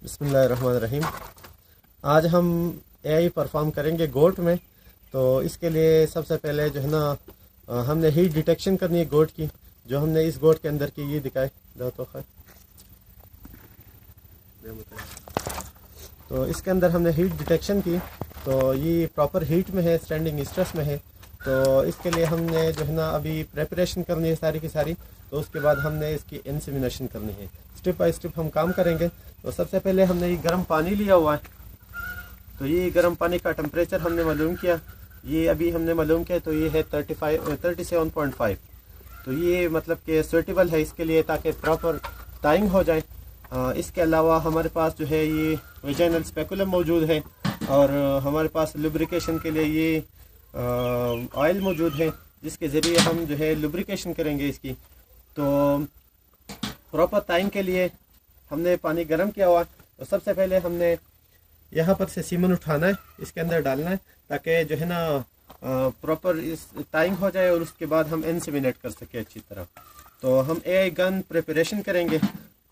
बिस्मिल्लाहिर्रहमानिर्रहीम। आज हम एआई परफॉर्म करेंगे गोट में। तो इसके लिए सबसे पहले जो है ना हमने हीट डिटेक्शन करनी है गोट की, जो हमने इस गोट के अंदर की ये दिखाए दो तो खैर। तो इसके अंदर हमने हीट डिटेक्शन की, तो ये प्रॉपर हीट में है, स्टैंडिंग स्ट्रेस में है। तो इसके लिए हमने जो है ना अभी प्रेपरेशन करनी है सारी की सारी। तो उसके बाद हमने इसकी इंसेमिनेशन करनी है। स्टेप बाय स्टेप हम काम करेंगे। तो सबसे पहले हमने ये गर्म पानी लिया हुआ है। तो ये गर्म पानी का टेम्परेचर हमने मालूम किया, ये अभी हमने मालूम किया। तो ये है 37.5। तो ये मतलब कि सूटेबल है इसके लिए, ताकि प्रॉपर टाइंग हो जाए। इसके अलावा हमारे पास जो है ये वेजाइनल स्पेकुलम मौजूद है, और हमारे पास लुब्रिकेशन के लिए ये ऑयल मौजूद है, जिसके ज़रिए हम जो है लुब्रिकेशन करेंगे इसकी। तो प्रॉपर टाइम के लिए हमने पानी गर्म किया हुआ। तो सबसे पहले हमने यहाँ पर से सीमन उठाना है, इसके अंदर डालना है, ताकि जो है ना प्रॉपर इस टाइम हो जाए, और उसके बाद हम इंसेमिनेट कर सके अच्छी तरह। तो हम एआई गन प्रिपरेशन करेंगे।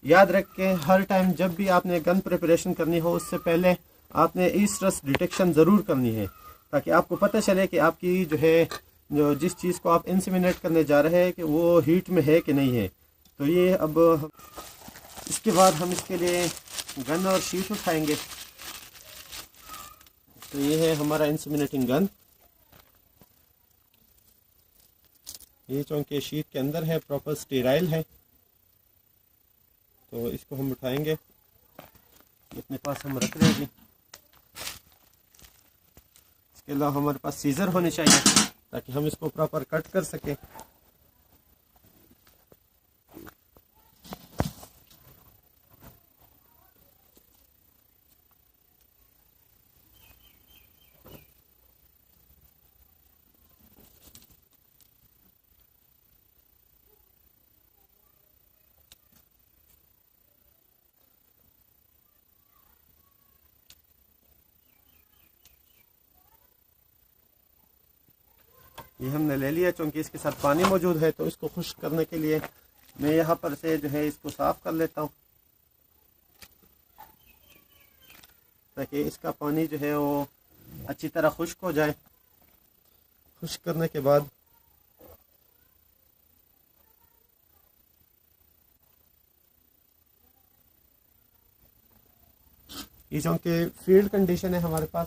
याद रखें, हर टाइम जब भी आपने गन प्रिपरेशन करनी हो, उससे पहले आपने ई स्ट्रेस डिटेक्शन ज़रूर करनी है, ताकि आपको पता चले कि आपकी जो है जो जिस चीज़ को आप इंसेमिनेट करने जा रहे हैं कि वो हीट में है कि नहीं है। तो ये अब इसके बाद हम इसके लिए गन और शीट उठाएंगे। तो ये है हमारा इंसेमिनेटिंग गन। ये चूँकि शीट के अंदर है, प्रॉपर स्टेराइल है, तो इसको हम उठाएंगे। अपने पास हम रख रहे हैं। इसके अलावा हमारे पास सीजर होने चाहिए, ताकि हम इसको प्रॉपर कट कर सकें। ये हमने ले लिया, चूँकि इसके साथ पानी मौजूद है। तो इसको खुश्क करने के लिए मैं यहाँ पर से जो है इसको साफ़ कर लेता हूँ, ताकि इसका पानी जो है वो अच्छी तरह खुश्क हो जाए। खुश्क करने के बाद ये चूँकि फील्ड कंडीशन है हमारे पास,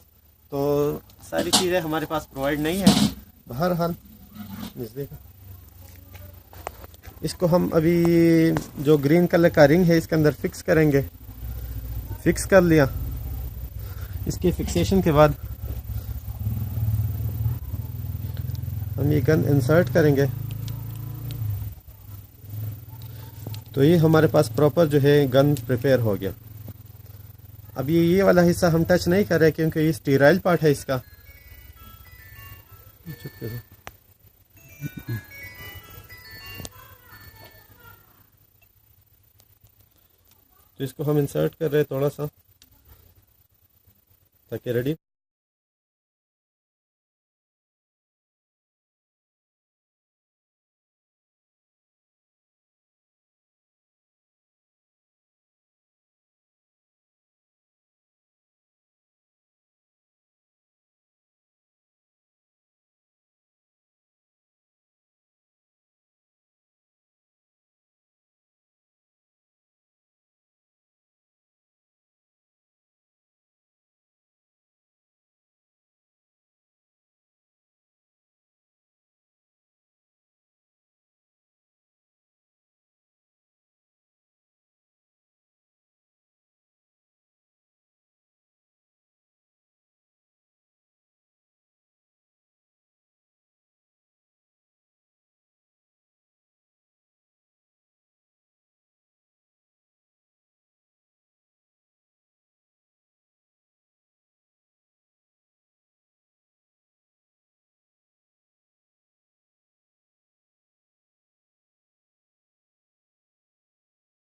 तो सारी चीज़ें हमारे पास प्रोवाइड नहीं है। बहरहाल इसको हम अभी जो ग्रीन कलर का रिंग है इसके अंदर फिक्स करेंगे। फिक्स कर लिया। इसके फिक्सेशन के बाद हम ये गन इंसर्ट करेंगे। तो ये हमारे पास प्रॉपर जो है गन प्रिपेयर हो गया। अब ये वाला हिस्सा हम टच नहीं कर रहे, क्योंकि ये स्टीराइल पार्ट है इसका। तो इसको हम इंसर्ट कर रहे हैं थोड़ा सा, ताकि रेडी